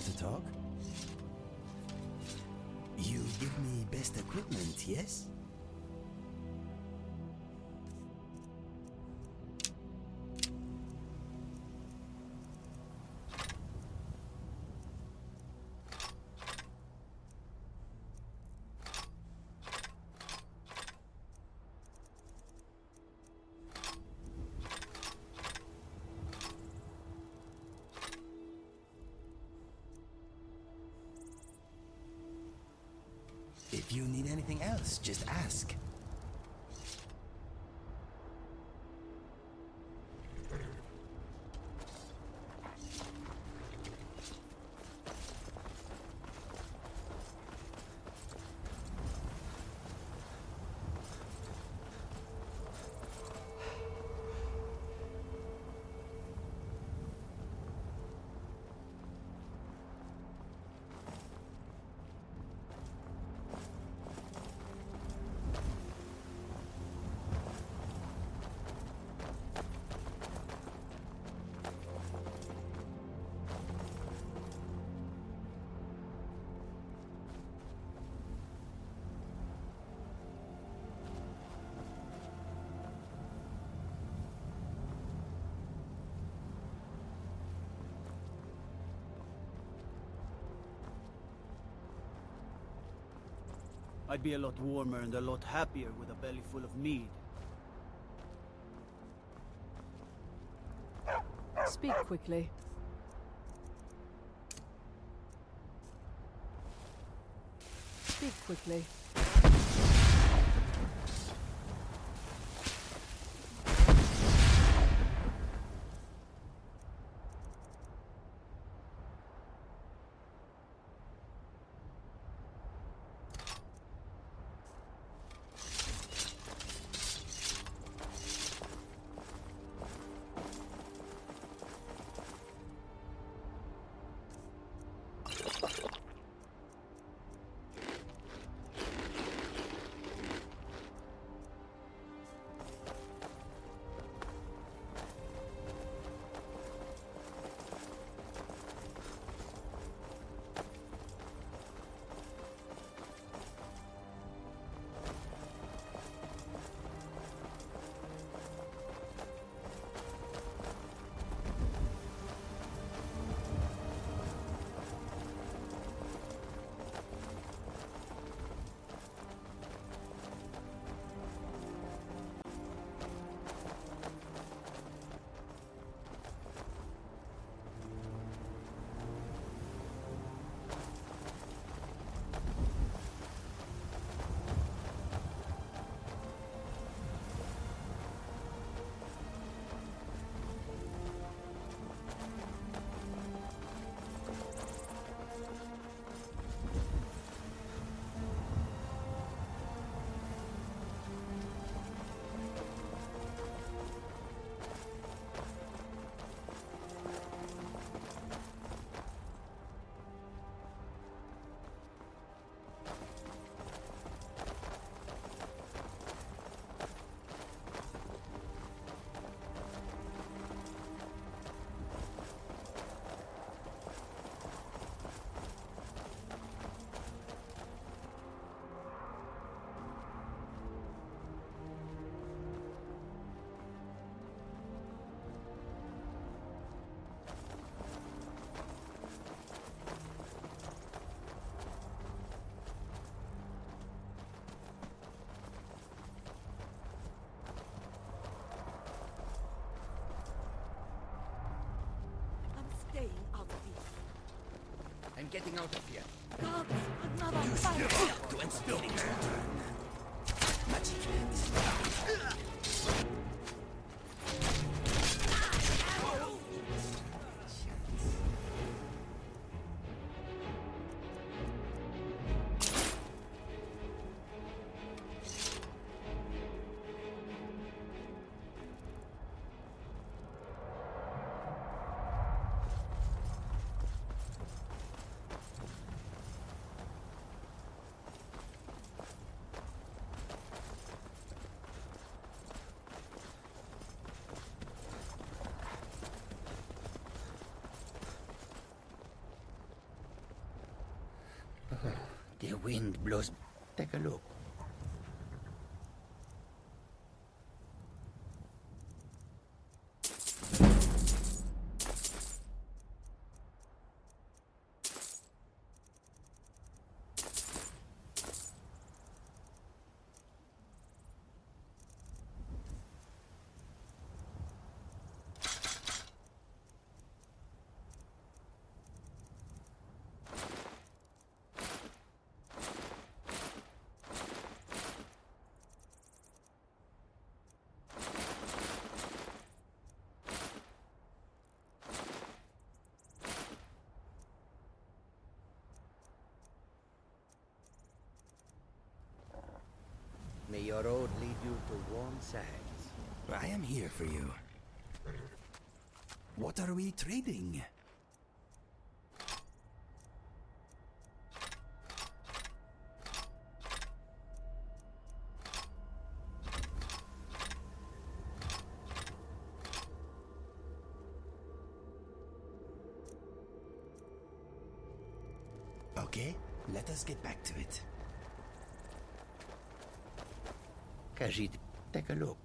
Want to talk? You give me best equipment, yes? If you need anything else, just ask. I'd be a lot warmer and a lot happier with a belly full of mead. Speak quickly. Speak quickly. Staying out of here. I'm getting out of here. God, another fire! Go and spill it. Magic hands. The wind blows. Take a look. May your road lead you to warm sands. I am here for you. What are we trading? Okay, let us get back to it. Kajit, take a look.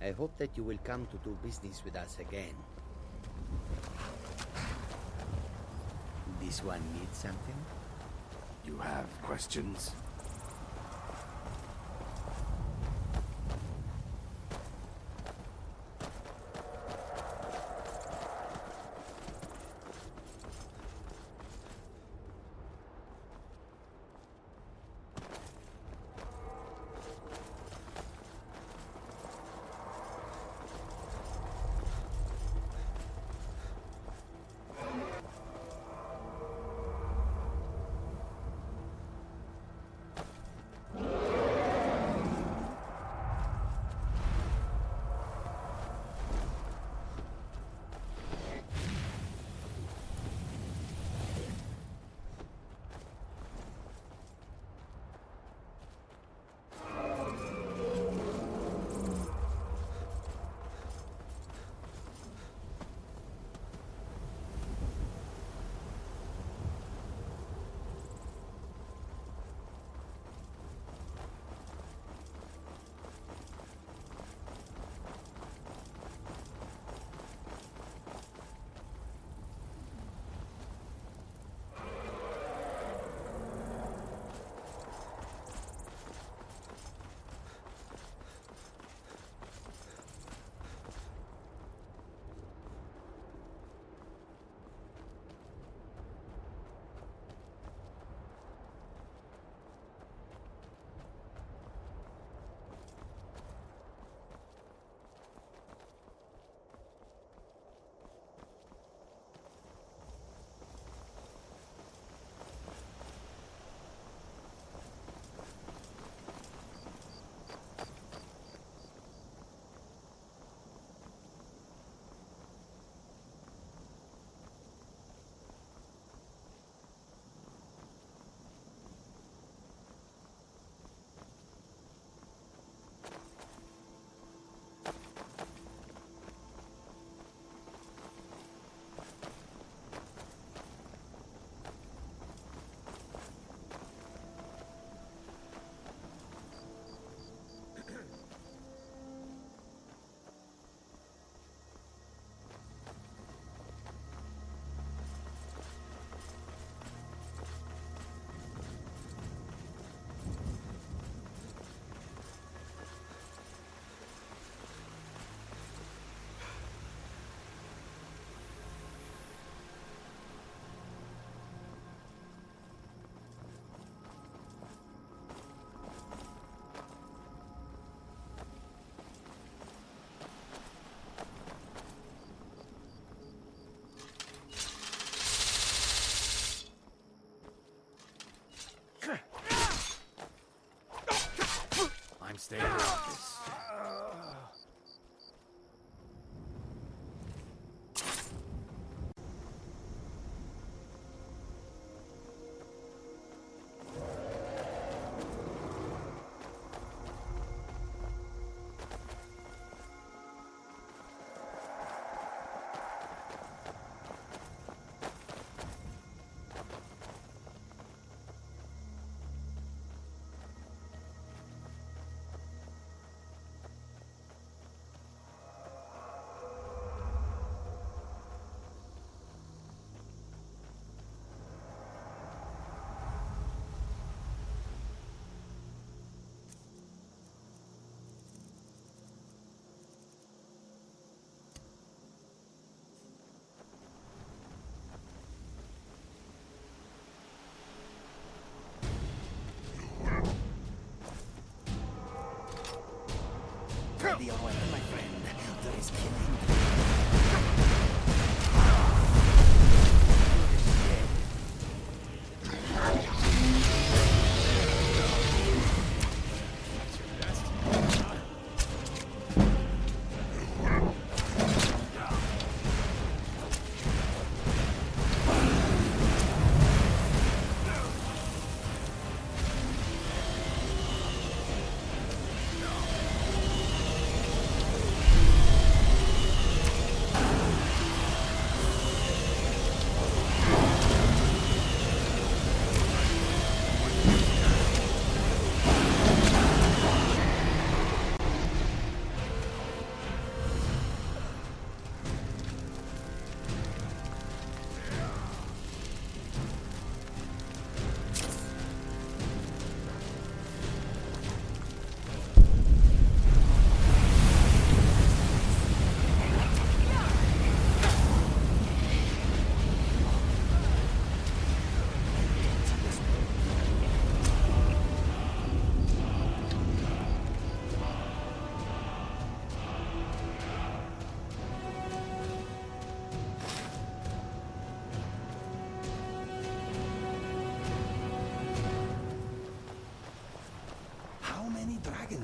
I hope that you will come to do business with us again. This one needs something? You have questions?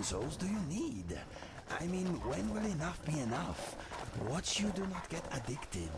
souls do you need? I mean, when will enough be enough? Watch you do not get addicted.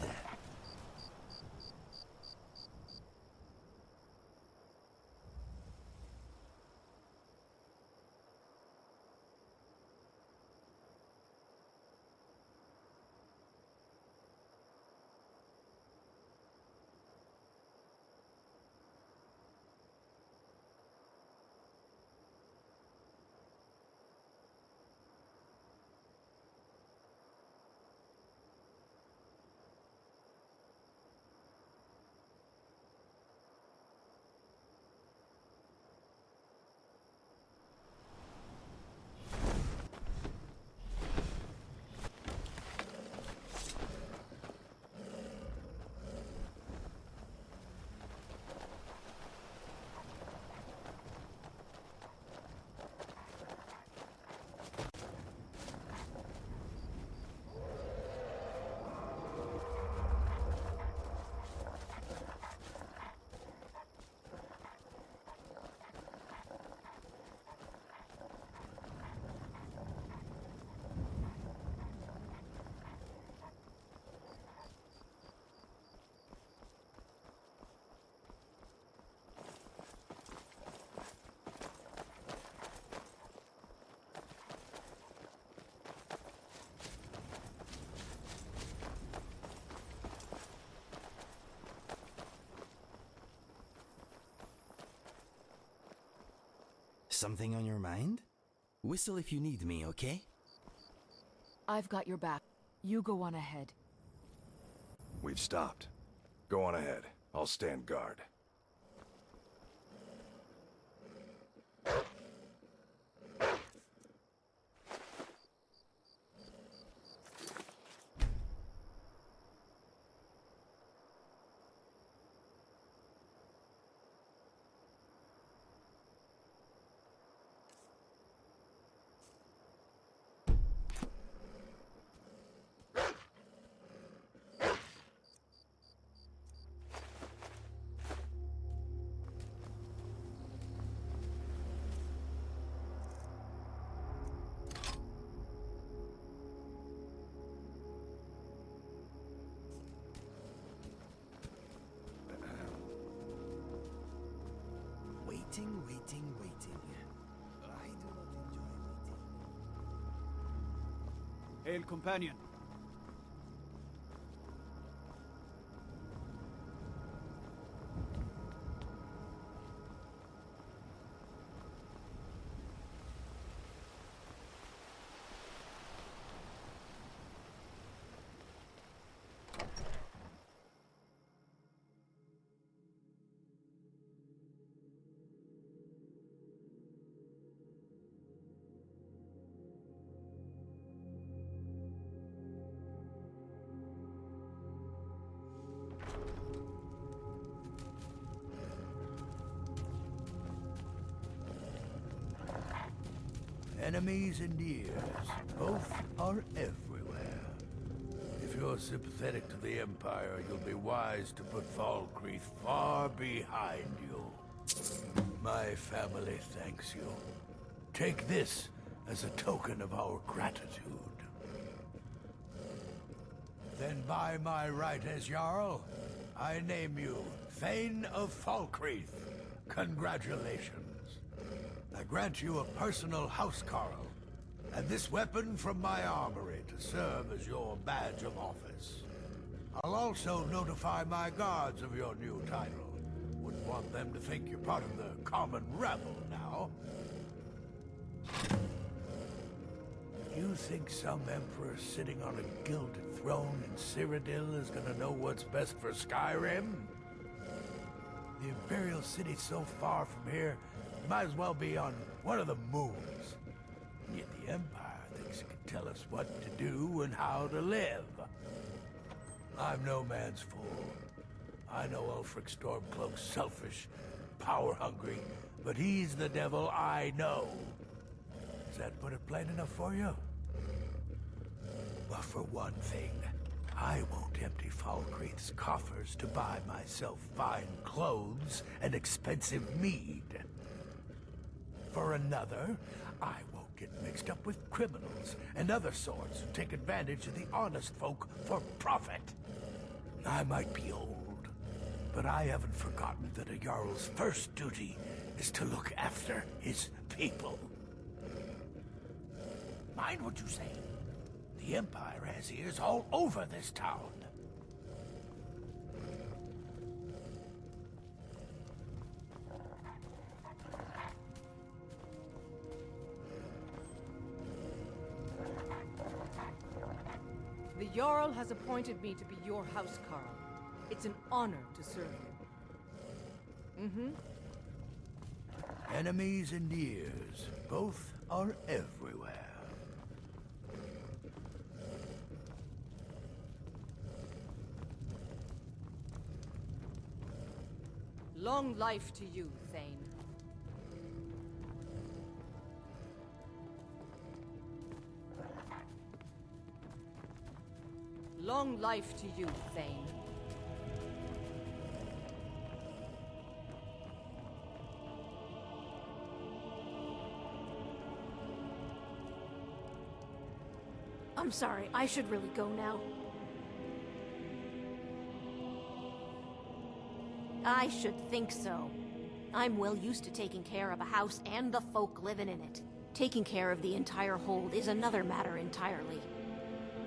Something on your mind? Whistle if you need me, okay? I've got your back. You go on ahead. We've stopped. Go on ahead. I'll stand guard. Waiting. I do not enjoy waiting. Hail, companion. Enemies and ears, both are everywhere. If you're sympathetic to the Empire, you'll be wise to put Falkreath far behind you. My family thanks you. Take this as a token of our gratitude. Then by my right as Jarl, I name you Thane of Falkreath. Congratulations. I grant you a personal housecarl, and this weapon from my armory to serve as your badge of office. I'll also notify my guards of your new title. Wouldn't want them to think you're part of the common rabble now. You think some emperor sitting on a gilded throne in Cyrodiil is gonna know what's best for Skyrim? The Imperial City's so far from here, you might as well be on one of the moons. Yet the Empire thinks it can tell us what to do and how to live. I'm no man's fool. I know Ulfric Stormcloak's selfish, power-hungry, but he's the devil I know. Does that put it plain enough for you? But for one thing, I won't empty Falkreath's coffers to buy myself fine clothes and expensive mead. For another, I won't get mixed up with criminals and other sorts who take advantage of the honest folk for profit. I might be old, but I haven't forgotten that a Jarl's first duty is to look after his people. Mind what you say. The Empire has ears all over this town. The Jarl has appointed me to be your housecarl. It's an honor to serve him. Enemies and ears, both are everywhere. Long life to you, Thane. Long life to you, Thane. I'm sorry, I should really go now. I should think so. I'm well used to taking care of a house and the folk living in it. Taking care of the entire hold is another matter entirely.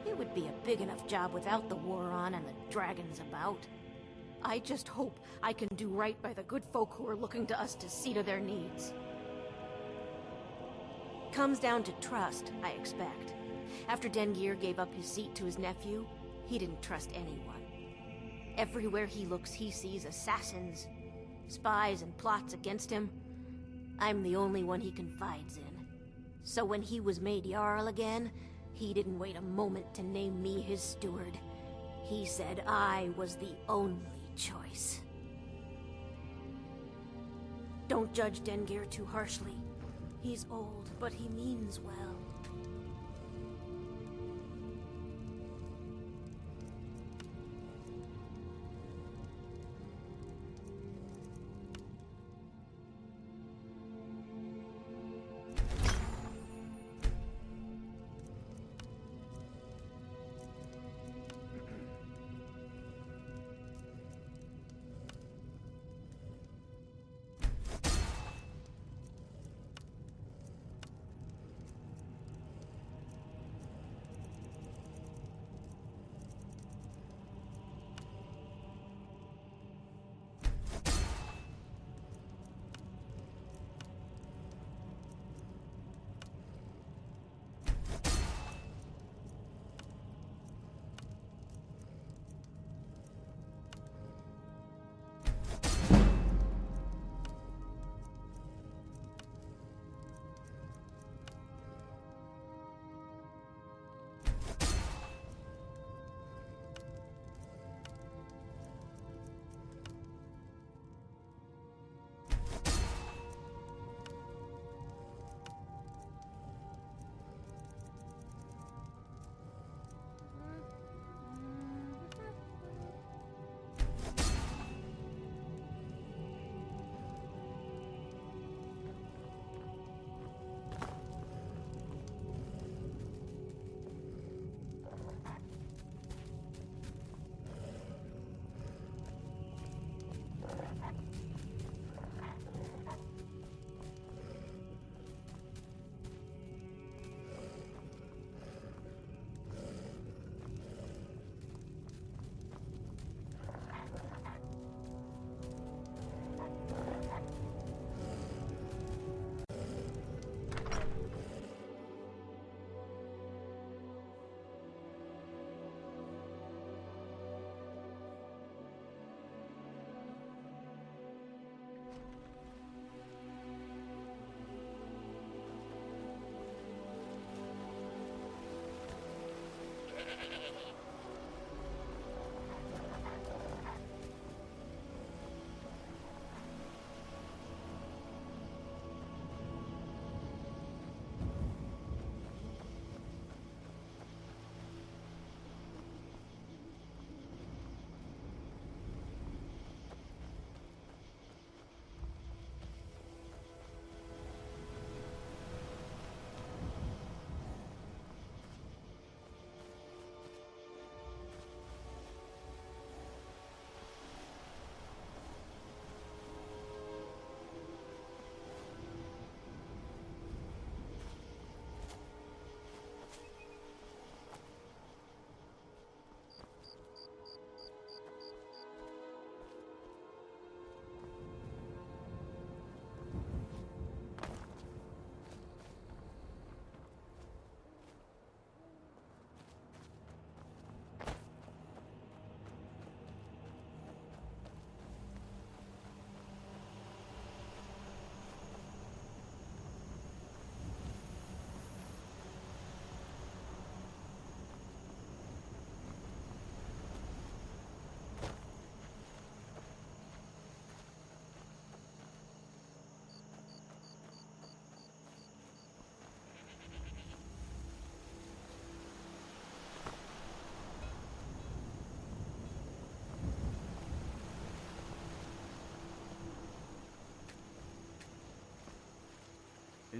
It would be a big enough job without the war on and the dragons about. I just hope I can do right by the good folk who are looking to us to see to their needs. Comes down to trust, I expect. After Dengir gave up his seat to his nephew, he didn't trust anyone. Everywhere he looks, he sees assassins, spies, and plots against him. I'm the only one he confides in. So when he was made Jarl again, he didn't wait a moment to name me his steward. He said I was the only choice. Don't judge Dengir too harshly. He's old, but he means well.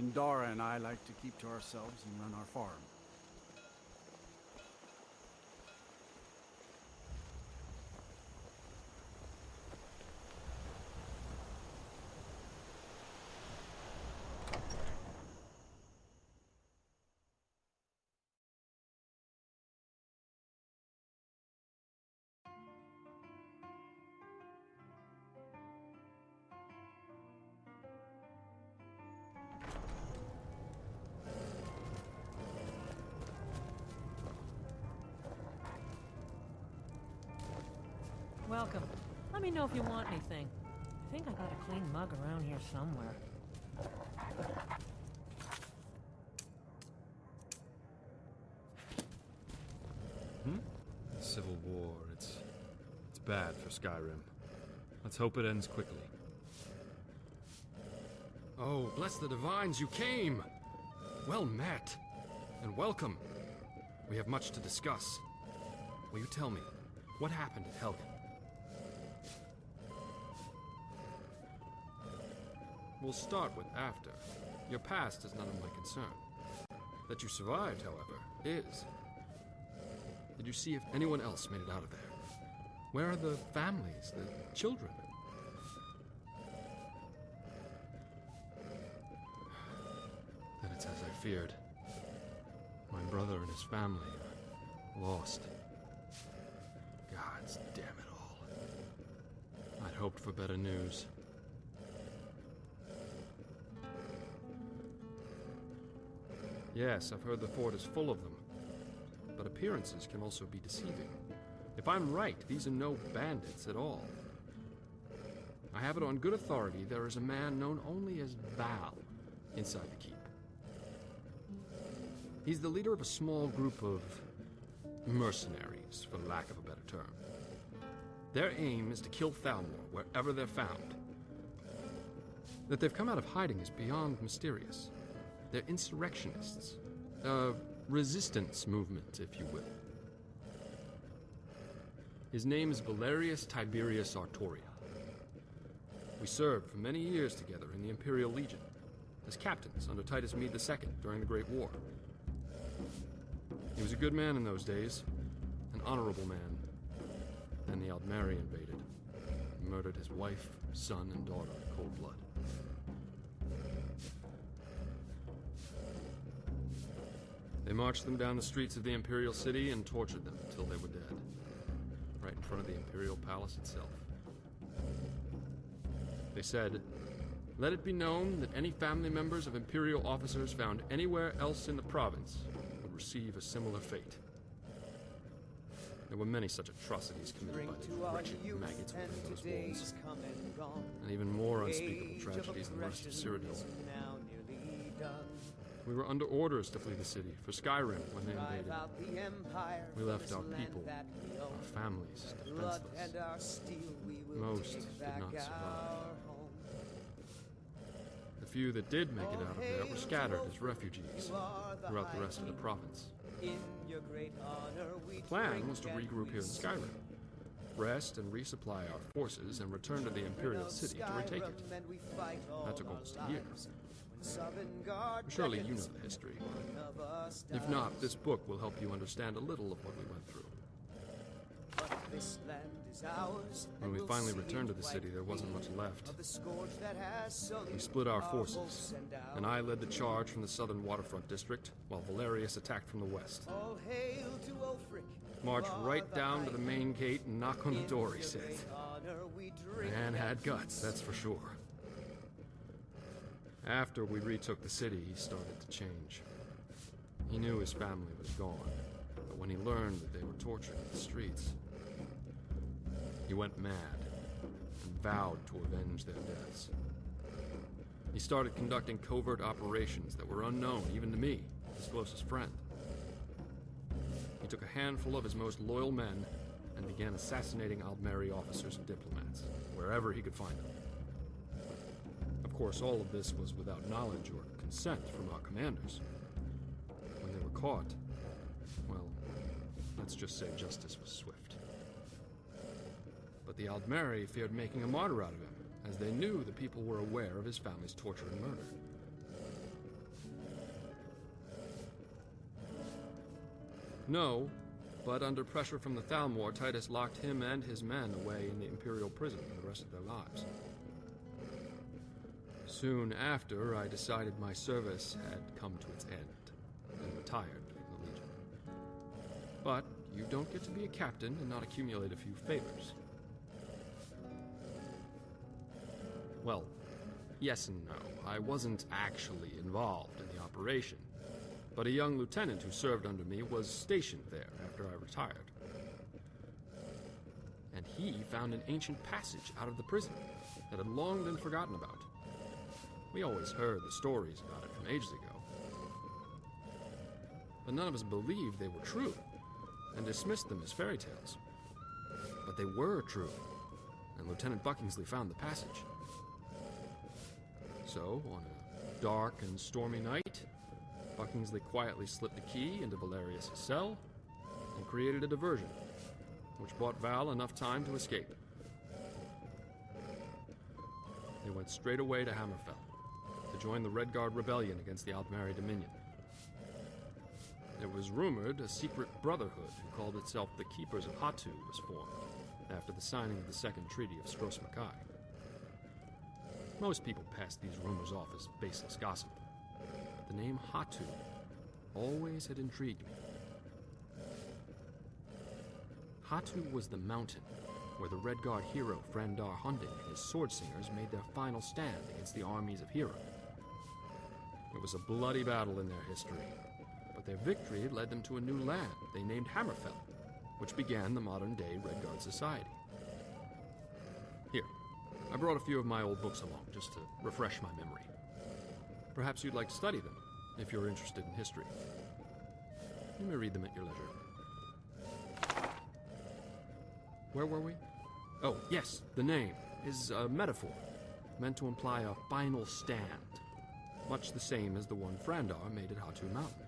Lindara and I like to keep to ourselves and run our farm. Welcome. Let me know if you want anything. I think I got a clean mug around here somewhere. Civil war, it's bad for Skyrim. Let's hope it ends quickly. Oh, bless the divines, you came! Well met, and welcome. We have much to discuss. Will you tell me, what happened at Helgen? We'll start with after. Your past is none of my concern. That you survived, however, is. Did you see if anyone else made it out of there? Where are the families, the children? Then it's as I feared. My brother and his family are lost. Gods damn it all. I'd hoped for better news. Yes, I've heard the fort is full of them. But appearances can also be deceiving. If I'm right, these are no bandits at all. I have it on good authority there is a man known only as Val inside the keep. He's the leader of a small group of mercenaries, for lack of a better term. Their aim is to kill Thalmor wherever they're found. That they've come out of hiding is beyond mysterious. They're insurrectionists. A resistance movement, if you will. His name is Valerius Tiberius Artoria. We served for many years together in the Imperial Legion, as captains under Titus Mede II during the Great War. He was a good man in those days, an honorable man. Then the Aldmeri invaded, and murdered his wife, son, and daughter in cold blood. They marched them down the streets of the Imperial City and tortured them until they were dead, right in front of the Imperial Palace itself. They said, "Let it be known that any family members of Imperial officers found anywhere else in the province would receive a similar fate." There were many such atrocities committed by the wretched maggots within those walls, and even more unspeakable tragedies than the rest of Cyrodiil. We were under orders to flee the city for Skyrim when they invaded. We left our people, our families, defenseless. Most did not survive. The few that did make it out of there were scattered as refugees throughout the rest of the province. The plan was to regroup here in Skyrim, rest and resupply our forces, and return to the Imperial City to retake it. That took almost a year. Surely you know the history. If not, this book will help you understand a little of what we went through. When we finally returned to the city, there wasn't much left. We split our forces, and I led the charge from the southern waterfront district, while Valerius attacked from the west. March right down to the main gate and knock on the door, he said. Man had guts, that's for sure. After we retook the city, he started to change. He knew his family was gone, but when he learned that they were tortured in the streets, he went mad and vowed to avenge their deaths. He started conducting covert operations that were unknown even to me, his closest friend. He took a handful of his most loyal men and began assassinating Aldmeri officers and diplomats, wherever he could find them. Of course, all of this was without knowledge or consent from our commanders. When they were caught, well, let's just say justice was swift. But the Aldmeri feared making a martyr out of him, as they knew the people were aware of his family's torture and murder. No, but under pressure from the Thalmor, Titus locked him and his men away in the Imperial prison for the rest of their lives. Soon after, I decided my service had come to its end, and retired from the Legion. But you don't get to be a captain and not accumulate a few favors. Well, yes and no. I wasn't actually involved in the operation, but a young lieutenant who served under me was stationed there after I retired. And he found an ancient passage out of the prison that had long been forgotten about. We always heard the stories about it from ages ago, but none of us believed they were true, and dismissed them as fairy tales. But they were true, and Lieutenant Buckingsley found the passage. So, on a dark and stormy night, Buckingsley quietly slipped the key into Valerius' cell and created a diversion, which bought Val enough time to escape. They went straight away to Hammerfell to join the Red Guard rebellion against the Aldmeri Dominion. It was rumored a secret brotherhood who called itself the Keepers of Hatu was formed after the signing of the Second Treaty of Stros Makai. Most people pass these rumors off as baseless gossip, but the name Hatu always had intrigued me. Hatu was the mountain where the Red Guard hero Frandar Hunding and his sword singers made their final stand against the armies of Hero. It was a bloody battle in their history, but their victory led them to a new land they named Hammerfell, which began the modern-day Red Guard Society. Here, I brought a few of my old books along, just to refresh my memory. Perhaps you'd like to study them, if you're interested in history. You may read them at your leisure. Where were we? Oh, yes, the name is a metaphor, meant to imply a final stand, much the same as the one Frandar made at Hatu Mountain.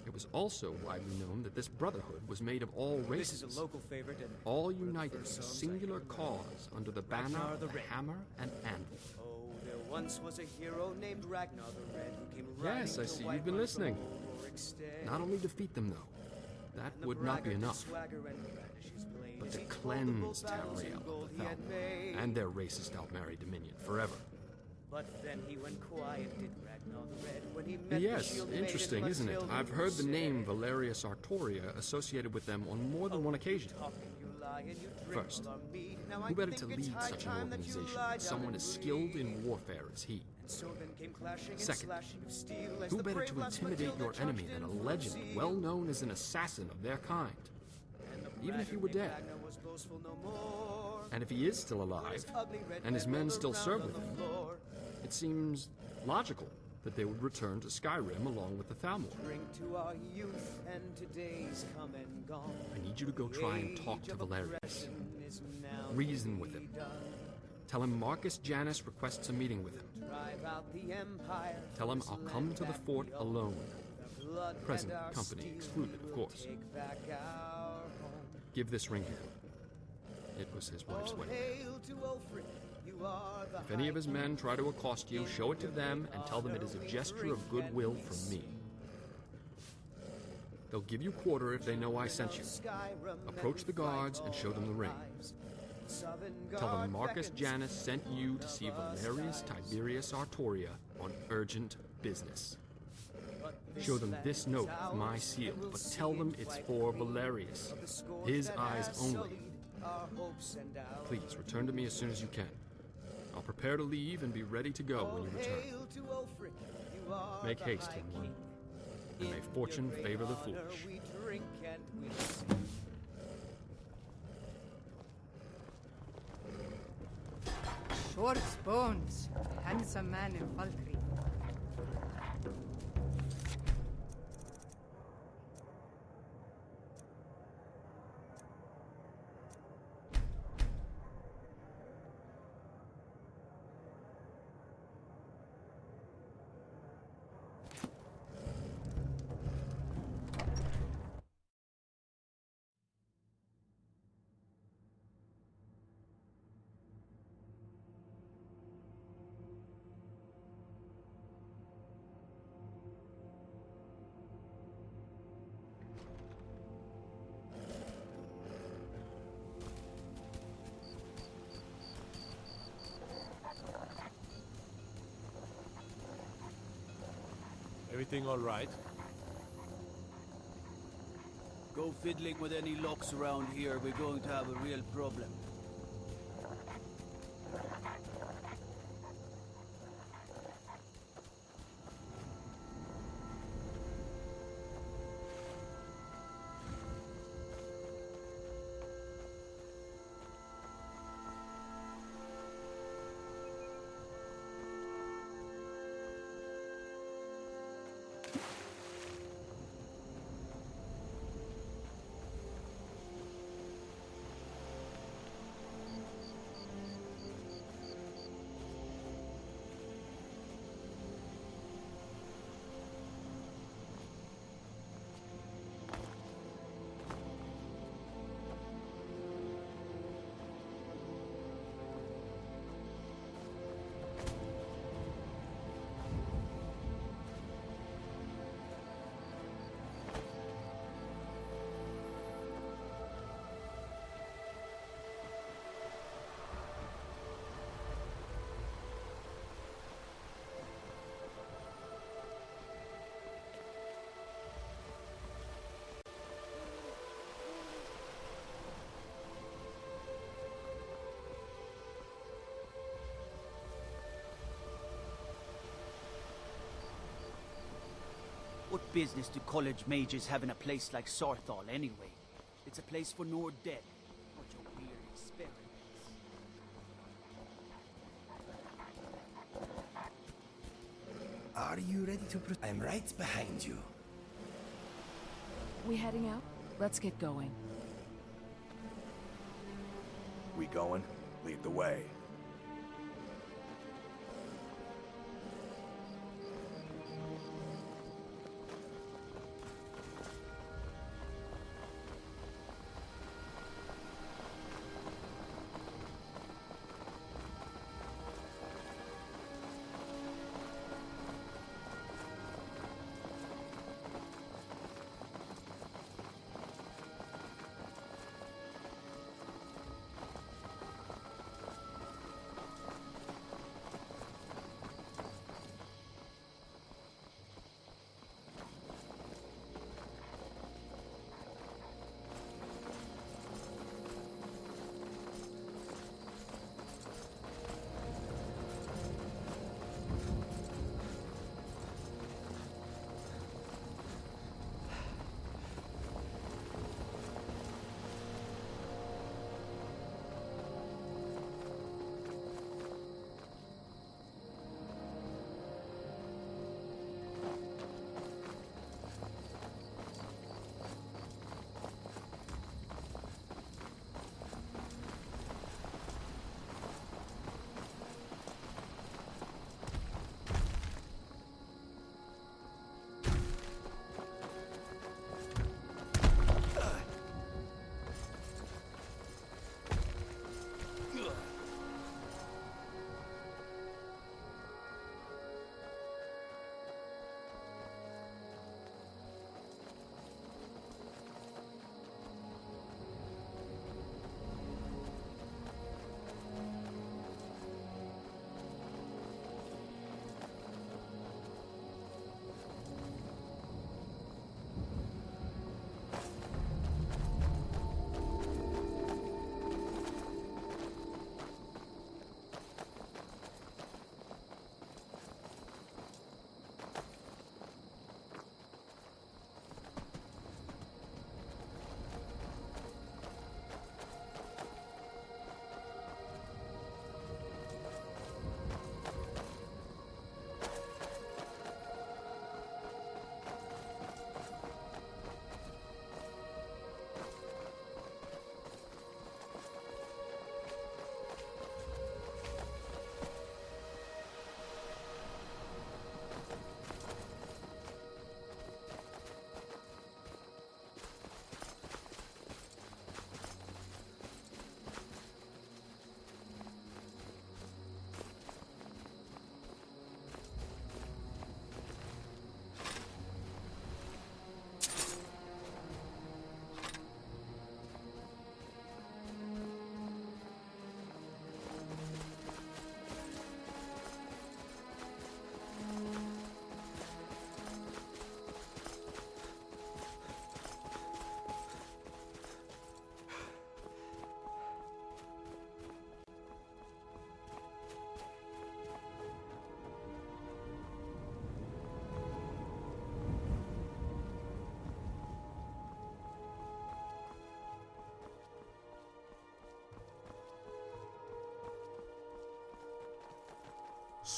It was also widely known that this brotherhood was made of all races, This is a local favorite and all united in a singular cause under the banner of the hammer and anvil. Oh, there once was a hero named Ragnar the Red who came riding Yes, I to see wipe you've been our listening. Warwick Stead. Not only defeat them, though, that would not be enough, but to cleanse Tamriel of the Thalmor and their racist Aldmeri Dominion forever. But then he went quiet, did Ragnar the Red, when he met the Yes, shield maiden interesting, isn't it? Matilda I've heard the who name said, Valerius Artoria associated with them on more than one occasion. "Talk and you lie and you drink First, all our mead. Now I who better to think it's lead high such an time that you organization lie than down someone and as skilled bleed." in warfare as he? And so then came clashing and Second, slashing of steel as Who the better brave to lass intimidate Matilda your enemy charged than a in full legend zeal. well known as an assassin of their kind? And the even if he were braggart named dead? Ragnar was boastful no more. And if he is still alive, His ugly red and his head men rolled still around serve on with the him, floor. it seems logical that they would return to Skyrim along with the Thalmor. Drink to our youth and today's come and gone. I need you to go try and talk to Valerius. Reason with him. Tell him Marcus Jannus requests a meeting with him. Drive out the empire. Tell him I'll come to the fort alone. Present company excluded, of course. Take back our home. Give this ring to him. It was his wife's Oh, wedding. hail to Ulfric, you are the If any of his men try to accost you, show it to them and tell them it is a gesture of goodwill from me. They'll give you quarter if they know I sent you. Approach the guards and show them the ring. Tell them Marcus Jannus sent you to see Valerius Tiberius Artoria on urgent business. Show them this note with my seal, but tell them it's for Valerius. His eyes only. Please, return to me as soon as you can. I'll prepare to leave and be ready to go when you return. Make haste, Helgen, and may fortune favor the foolish. We drink and we sing. Short bones, handsome man in Falkreath. Everything all right? Go fiddling with any locks around here, we're going to have a real problem. What business do college mages have in a place like Sarthal anyway? It's a place for Nord dead. Bunch of weird experiments. Are you ready to I'm right behind you. We heading out? Let's get going. We going? Lead the way.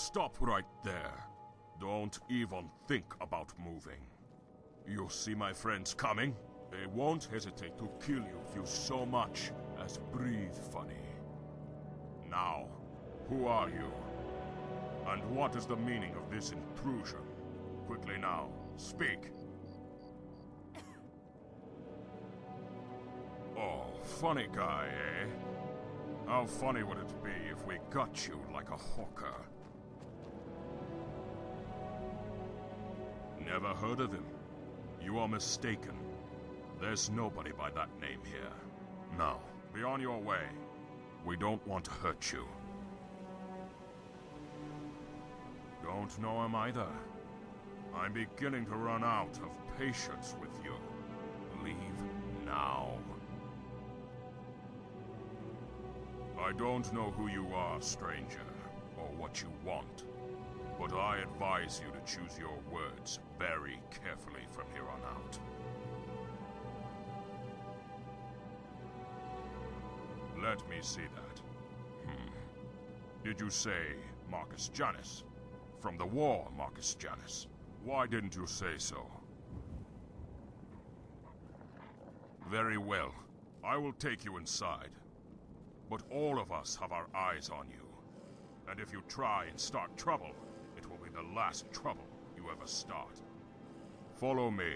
stop right there. Don't even think about moving. You see my friends coming? They won't hesitate to kill you if you so much as breathe funny. Now, who are you? And what is the meaning of this intrusion? Quickly now, speak. Oh, funny guy, eh? How funny would it be if we got you like a hawker? Never heard of him? You are mistaken. There's nobody by that name here. Now, be on your way. We don't want to hurt you. Don't know him either. I'm beginning to run out of patience with you. Leave now. I don't know who you are, stranger, or what you want, but I advise you to choose your words very carefully from here on out. Let me see that. Did you say Marcus Jannus? From the war, Marcus Jannus. Why didn't you say so? Very well. I will take you inside. But all of us have our eyes on you. And if you try and start trouble, it will be the last trouble you ever start. Follow me.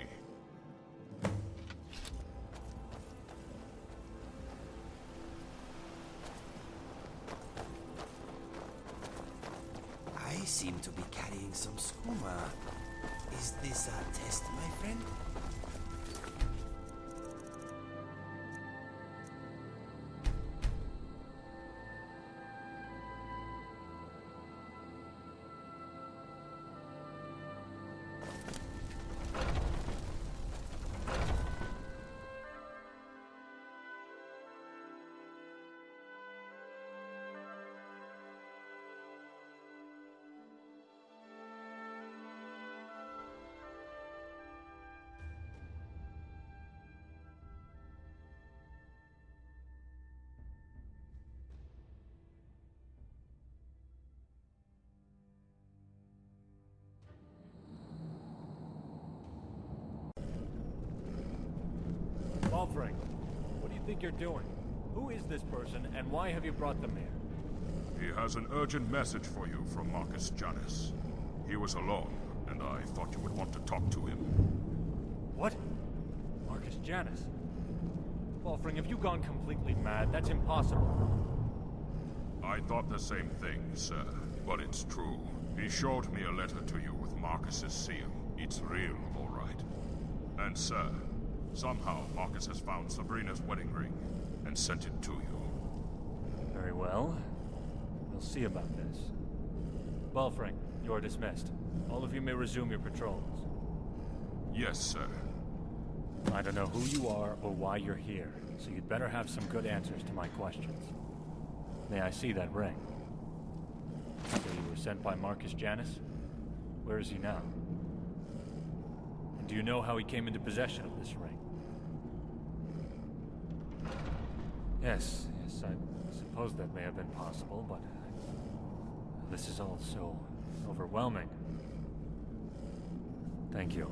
I seem to be carrying some skooma. Is this a test, my friend? Frank, what do you think you're doing? Who is this person, and why have you brought them here? He has an urgent message for you from Marcus Jannus. He was alone, and I thought you would want to talk to him. What? Marcus Jannus? Wolfring, have you gone completely mad? That's impossible. I thought the same thing, sir, but it's true. He showed me a letter to you with Marcus's seal. It's real, all right. And sir, somehow Marcus has found Sabrina's wedding ring and sent it to you. Very well. We'll see about this. Wolfring, you're dismissed. All of you may resume your patrols. Yes, sir. I don't know who you are or why you're here, so you'd better have some good answers to my questions. May I see that ring? So you were sent by Marcus Jannus? Where is he now? And do you know how he came into possession of this ring? Yes, I suppose that may have been possible, but this is all so overwhelming. Thank you.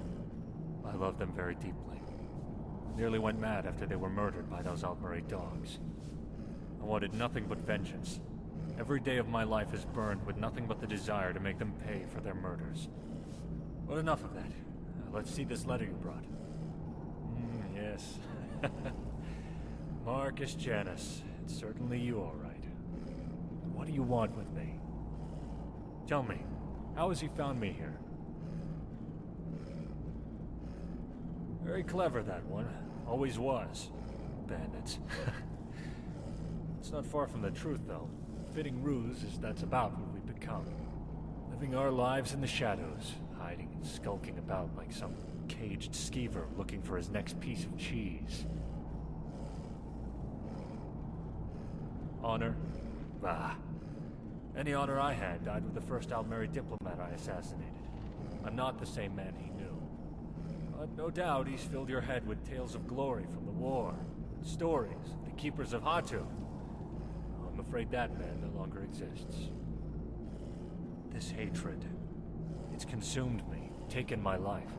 I love them very deeply. Nearly went mad after they were murdered by those Altmarine dogs. I wanted nothing but vengeance. Every day of my life is burned with nothing but the desire to make them pay for their murders. But enough of that. Let's see this letter you brought. Yes. Marcus Jannus. It's certainly you, all right. What do you want with me? Tell me, how has he found me here? Very clever, that one. Always was. Bandits. It's not far from the truth, though. Fitting ruse is that's about what we've become. Living our lives in the shadows, hiding and skulking about like some caged skeever looking for his next piece of cheese. Honor? Ah. Any honor I had died with the first Altmarine diplomat I assassinated. I'm not the same man he knew. But no doubt he's filled your head with tales of glory from the war. Stories of the keepers of Hatu. I'm afraid that man no longer exists. This hatred. It's consumed me, taken my life.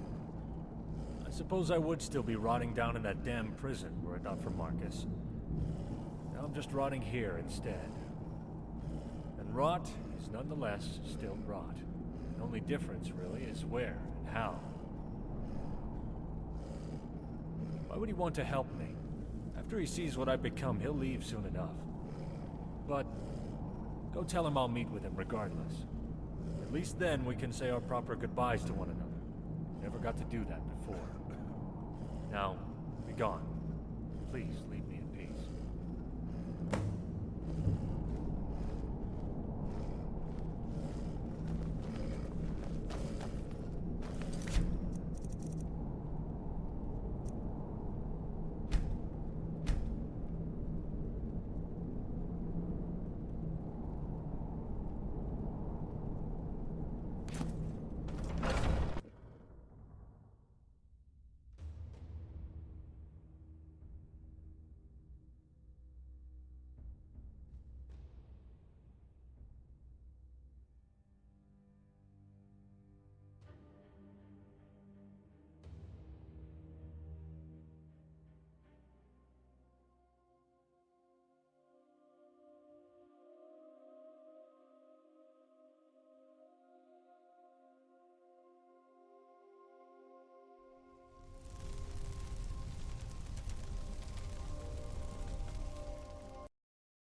I suppose I would still be rotting down in that damn prison were it not for Marcus. Now I'm just rotting here instead. And rot is nonetheless still rot. The only difference, really, is where and how. Why would he want to help me? After he sees what I've become, he'll leave soon enough. But go tell him I'll meet with him regardless. At least then we can say our proper goodbyes to one another. Never got to do that before. Now, be gone. Please leave